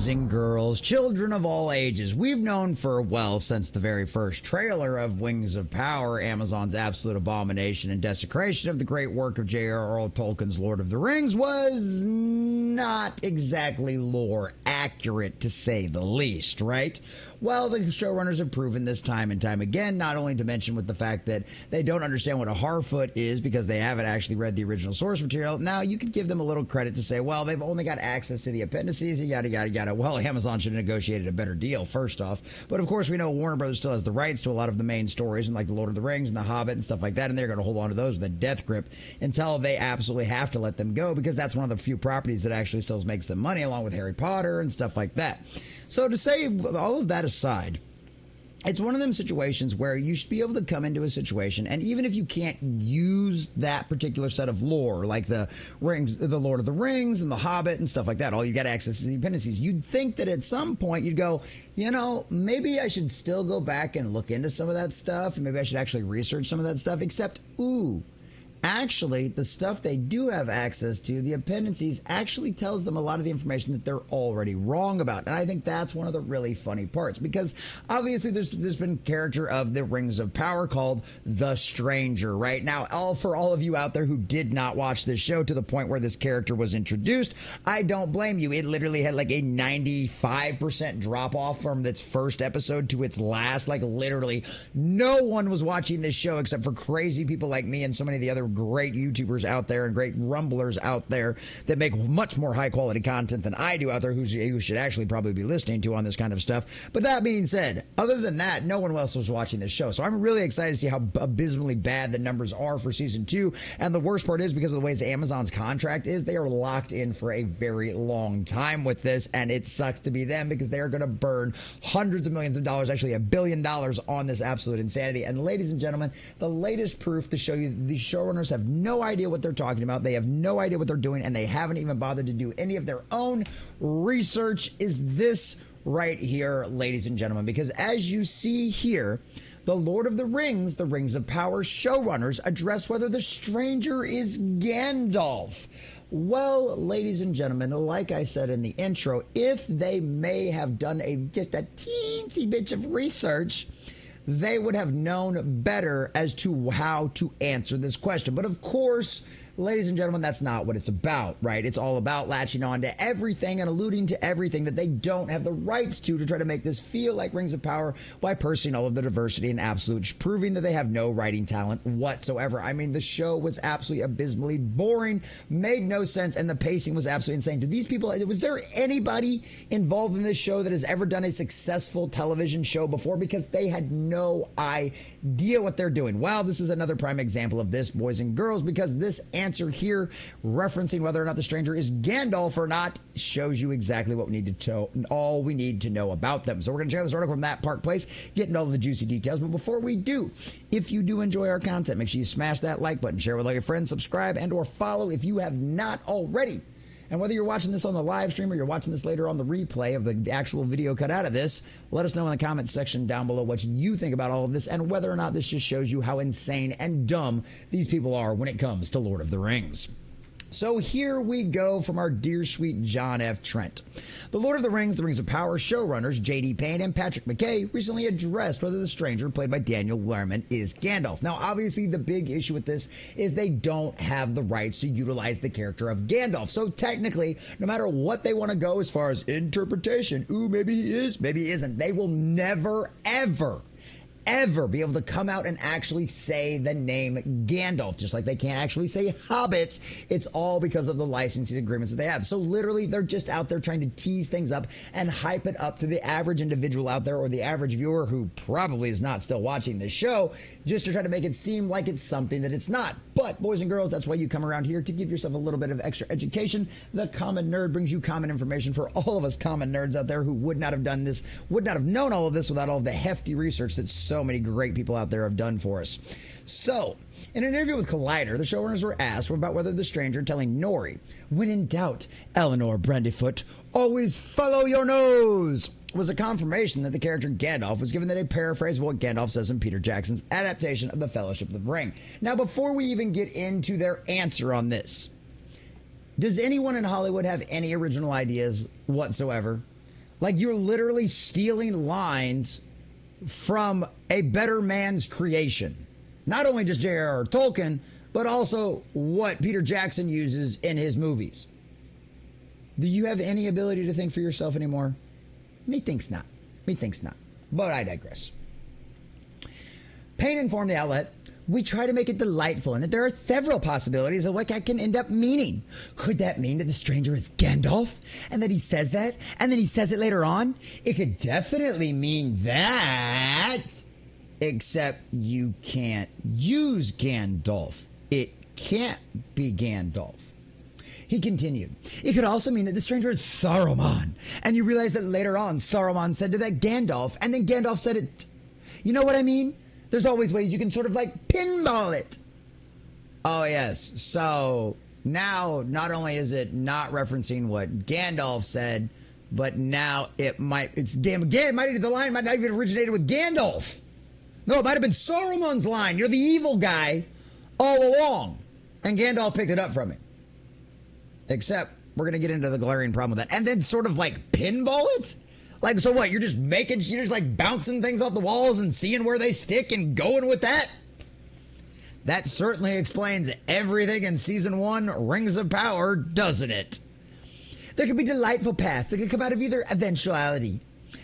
boys and girls, children of all ages, we've known for, well, since the very first trailer of Wings of Power, Amazon's absolute abomination and desecration of the great work of J.R.R Tolkien's Lord of the Rings was not exactly lore accurate, to say the least, right? Well, the showrunners have proven this time and time again, not only to mention with the fact that they don't understand what a Harfoot is because they haven't actually read the original source material. Now, you could give them a little credit to say, well, they've only got access to the appendices, yada, yada, yada. Well, Amazon should have negotiated a better deal, first off. But, of course, we know Warner Brothers still has the rights to a lot of the main stories, and like The Lord of the Rings and The Hobbit and stuff like that, and they're going to hold on to those with a death grip until they absolutely have to let them go, because that's one of the few properties that actually still makes them money, along with Harry Potter and stuff like that. So to say all of that aside, it's one of them situations where you should be able to come into a situation, and even if you can't use that particular set of lore, like the Rings, the Lord of the Rings and the Hobbit and stuff like that, all you got access to the appendices, you'd think that at some point you'd go, you know, maybe I should still go back and look into some of that stuff, and maybe I should actually research some of that stuff, except, actually, the stuff they do have access to, the appendices, actually tells them a lot of the information that they're already wrong about. And I think that's one of the really funny parts, because obviously there's been a character of the Rings of Power called the Stranger, right? Now, for all of you out there who did not watch this show to the point where this character was introduced, I don't blame you. It literally had like a 95% drop off from its first episode to its last. Like, literally, no one was watching this show except for crazy people like me and so many of the other great YouTubers out there and great rumblers out there that make much more high quality content than I do out there, who should actually probably be listening to on this kind of stuff. But that being said, other than that, no one else was watching this show. So I'm really excited to see how abysmally bad the numbers are for season 2. And the worst part is, because of the ways Amazon's contract is, they are locked in for a very long time with this. And it sucks to be them, because they are going to burn hundreds of millions of dollars, actually $1 billion on this absolute insanity. And ladies and gentlemen, the latest proof to show you the showrunners have no idea what they're talking about. They have no idea what they're doing, and they haven't even bothered to do any of their own research is this right here, ladies and gentlemen, because as you see here, the Lord of the Rings, the Rings of Power showrunners address whether the stranger is Gandalf. Well, ladies and gentlemen, like I said in the intro, if they may have done just a teensy bit of research, they would have known better as to how to answer this question. But of course, ladies and gentlemen, that's not what it's about, right? It's all about latching on to everything and alluding to everything that they don't have the rights to try to make this feel like Rings of Power by pursing all of the diversity and absolute, proving that they have no writing talent whatsoever. I mean, the show was absolutely abysmally boring, made no sense, and the pacing was absolutely insane. Do these people, was there anybody involved in this show that has ever done a successful television show before? Because they had no idea what they're doing. Well, this is another prime example of this, boys and girls, because this answer here, referencing whether or not the stranger is Gandalf or not, shows you exactly what we need to all we need to know about them. So we're going to check this article from That Park Place, get into all the juicy details. But before we do, if you do enjoy our content, make sure you smash that like button, share with all your friends, subscribe, and or follow if you have not already. And whether you're watching this on the live stream or you're watching this later on the replay of the actual video cut out of this, let us know in the comments section down below what you think about all of this and whether or not this just shows you how insane and dumb these people are when it comes to Lord of the Rings. So here we go from our dear sweet John F. Trent. The Lord of the Rings, the Rings of Power showrunners J.D. Payne and Patrick McKay recently addressed whether the stranger, played by Daniel Weyman, is Gandalf. Now, obviously, the big issue with this is they don't have the rights to utilize the character of Gandalf. So technically, no matter what they want to go as far as interpretation, maybe he is, maybe he isn't, they will never, ever be able to come out and actually say the name Gandalf, just like they can't actually say Hobbit. It's all because of the licensing agreements that they have. So literally, they're just out there trying to tease things up and hype it up to the average individual out there, or the average viewer who probably is not still watching this show, just to try to make it seem like it's something that it's not. But boys and girls, that's why you come around here, to give yourself a little bit of extra education. The Common Nerd brings you common information for all of us common nerds out there who would not have done this, would not have known all of this without all of the hefty research that so many great people out there have done for us. So, in an interview with Collider, the showrunners were asked about whether the stranger telling Nori, "When in doubt, Eleanor Brandyfoot, always follow your nose," was a confirmation that the character Gandalf was given that a paraphrase of what Gandalf says in Peter Jackson's adaptation of The Fellowship of the Ring. Now, before we even get into their answer on this, does anyone in Hollywood have any original ideas whatsoever? Like, you're literally stealing lines from a better man's creation. Not only just J.R.R. Tolkien, but also what Peter Jackson uses in his movies. Do you have any ability to think for yourself anymore? Methinks not. Methinks not. But I digress. Payne informed the outlet, we try to make it delightful and that there are several possibilities of what that can end up meaning. Could that mean that the stranger is Gandalf and that he says that and then he says it later on? It could definitely mean that. Except you can't use Gandalf. It can't be Gandalf. He continued, it could also mean that the stranger is Saruman. And you realize that later on, Saruman said to that Gandalf, and then Gandalf said it. You know what I mean? There's always ways you can sort of like pinball it. Oh, yes. So now not only is it not referencing what Gandalf said, but now the line might not even originated with Gandalf. No, it might have been Saruman's line. You're the evil guy all along. And Gandalf picked it up from him. Except we're going to get into the glaring problem with that. And then sort of like pinball it? Like, so what? You're just like bouncing things off the walls and seeing where they stick and going with that? That certainly explains everything in Season 1, Rings of Power, doesn't it? There could be delightful paths that could come out of either eventuality.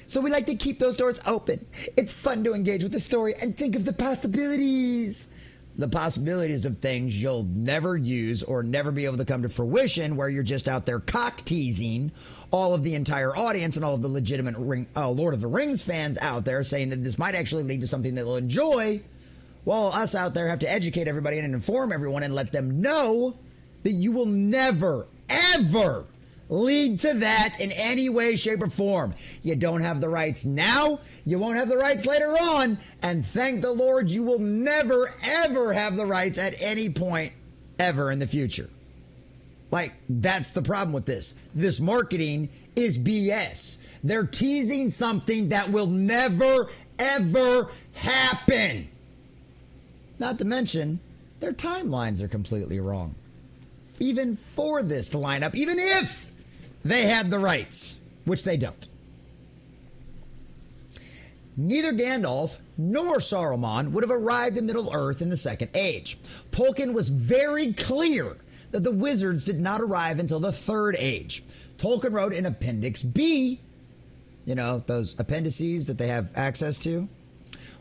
So we like to keep those doors open. It's fun to engage with the story and think of the possibilities. The possibilities of things you'll never use or never be able to come to fruition, where you're just out there cock teasing all of the entire audience and all of the legitimate Lord of the Rings fans out there, saying that this might actually lead to something that they'll enjoy, while us out there have to educate everybody and inform everyone and let them know that you will never, ever lead to that in any way, shape, or form. You don't have the rights now. You won't have the rights later on. And thank the Lord you will never, ever have the rights at any point ever in the future. Like, that's the problem with this. This marketing is BS. They're teasing something that will never, ever happen. Not to mention, their timelines are completely wrong. Even for this to line up, even if they had the rights, which they don't. Neither Gandalf nor Saruman would have arrived in Middle-earth in the Second Age. Tolkien was very clear that the wizards did not arrive until the Third Age. Tolkien wrote in Appendix B, you know, those appendices that they have access to,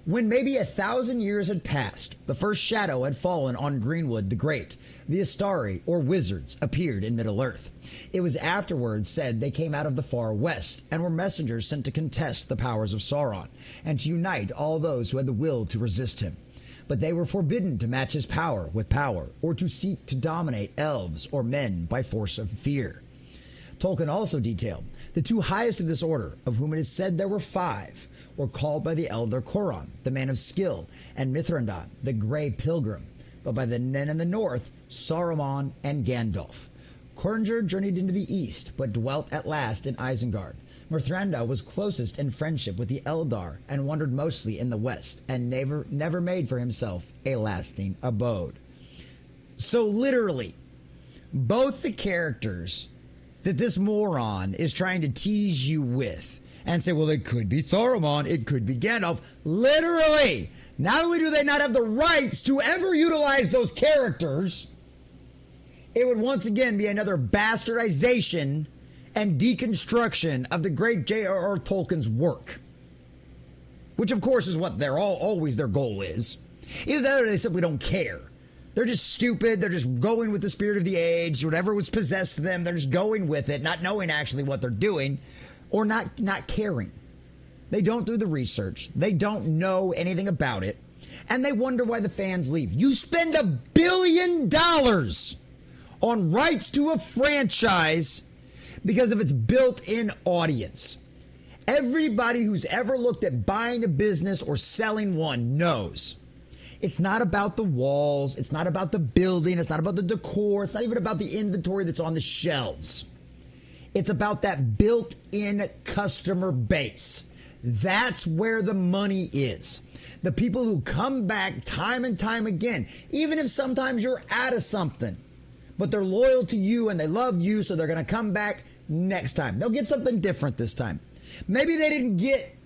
when maybe 1,000 years had passed, the first shadow had fallen on Greenwood the Great. The Astari, or wizards, appeared in Middle-earth. It was afterwards said they came out of the far west and were messengers sent to contest the powers of Sauron and to unite all those who had the will to resist him. But they were forbidden to match his power with power or to seek to dominate elves or men by force of fear. Tolkien also detailed the two highest of this order, of whom it is said there were 5, were called by the elder Coron, the man of skill, and Mithrandan, the grey pilgrim, but by the men in the north, Saruman and Gandalf. Corringer journeyed into the east, but dwelt at last in Isengard. Mithrandan was closest in friendship with the Eldar, and wandered mostly in the west, and never made for himself a lasting abode. So literally, both the characters that this moron is trying to tease you with, and say, well, it could be Saruman, it could be Gandalf. Literally, not only do they not have the rights to ever utilize those characters, it would once again be another bastardization and deconstruction of the great J.R.R. Tolkien's work. Which, of course, is what always their goal is. Either that or they simply don't care. They're just stupid. They're just going with the spirit of the age. Whatever was possessed them, they're just going with it, not knowing actually what they're doing. Or not caring. They don't do the research. They don't know anything about it. And they wonder why the fans leave. You spend $1 billion on rights to a franchise because of its built-in audience. Everybody who's ever looked at buying a business or selling one knows. It's not about the walls. It's not about the building. It's not about the decor. It's not even about the inventory that's on the shelves. It's about that built-in customer base. That's where the money is. The people who come back time and time again, even if sometimes you're out of something, but they're loyal to you and they love you, so they're going to come back next time. They'll get something different this time. Maybe they didn't get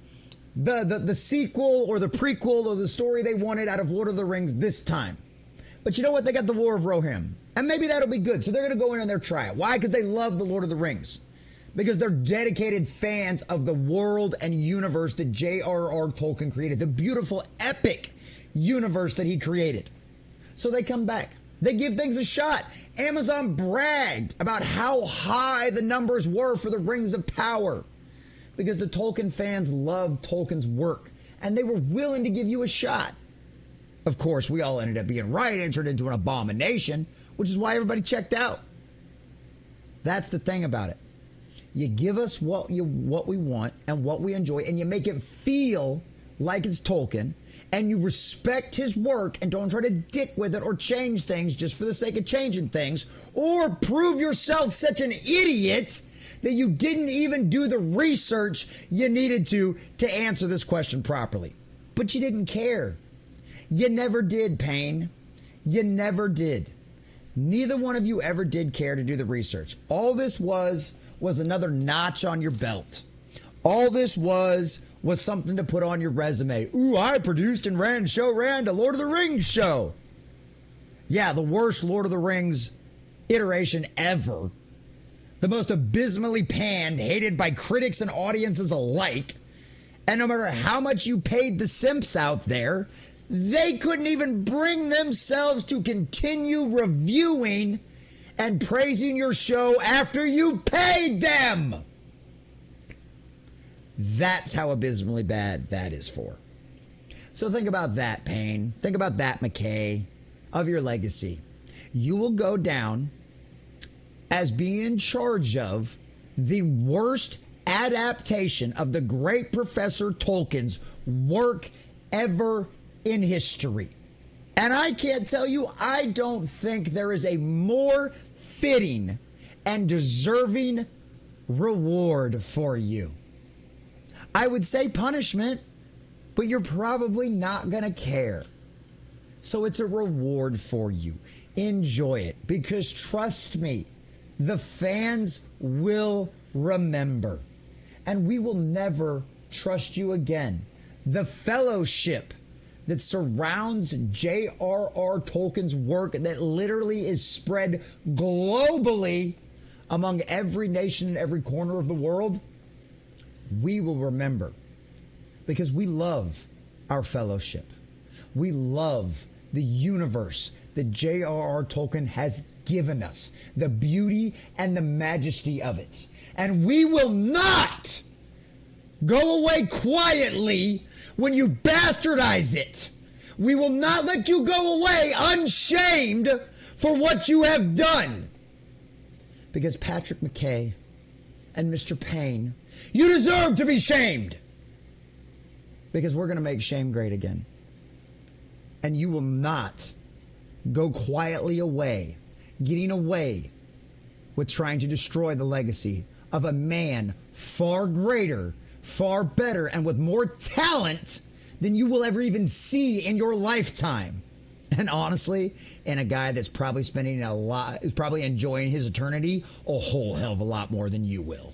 the sequel or the prequel or the story they wanted out of Lord of the Rings this time. But you know what? They got the War of Rohirrim. And maybe that'll be good. So they're going to go in and they'll try it. Why? Because they love the Lord of the Rings. Because they're dedicated fans of the world and universe that J.R.R. Tolkien created. The beautiful, epic universe that he created. So they come back. They give things a shot. Amazon bragged about how high the numbers were for the Rings of Power. Because the Tolkien fans love Tolkien's work. And they were willing to give you a shot. Of course, we all ended up being right and turned into an abomination, which is why everybody checked out. That's the thing about it. You give us what we want and what we enjoy, and you make it feel like it's Tolkien, and you respect his work and don't try to dick with it or change things just for the sake of changing things, or prove yourself such an idiot that you didn't even do the research you needed to answer this question properly. But you didn't care. You never did, Payne. You never did. Neither one of you ever did care to do the research. All this was another notch on your belt. All this was something to put on your resume. Ooh, I produced and ran a Lord of the Rings show. Yeah, the worst Lord of the Rings iteration ever. The most abysmally panned, hated by critics and audiences alike. And no matter how much you paid the simps out there, they couldn't even bring themselves to continue reviewing and praising your show after you paid them. That's how abysmally bad that is for. So think about that, Payne. Think about that, McKay, of your legacy. You will go down as being in charge of the worst adaptation of the great Professor Tolkien's work ever in history. And I can't tell you, I don't think there is a more fitting and deserving reward for you. I would say punishment, but you're probably not going to care. So it's a reward for you. Enjoy it, because trust me, the fans will remember. And we will never trust you again. The fellowship that surrounds J.R.R. Tolkien's work that literally is spread globally among every nation in every corner of the world, we will remember, because we love our fellowship. We love the universe that J.R.R. Tolkien has given us, the beauty and the majesty of it. And we will not go away quietly when you bastardize it. We will not let you go away unshamed for what you have done. Because Patrick McKay and Mr. Payne, you deserve to be shamed. Because we're going to make shame great again. And you will not go quietly away, getting away with trying to destroy the legacy of a man far greater, far better, and with more talent than you will ever even see in your lifetime. And honestly, in a guy that's probably spending probably enjoying his eternity a whole hell of a lot more than you will.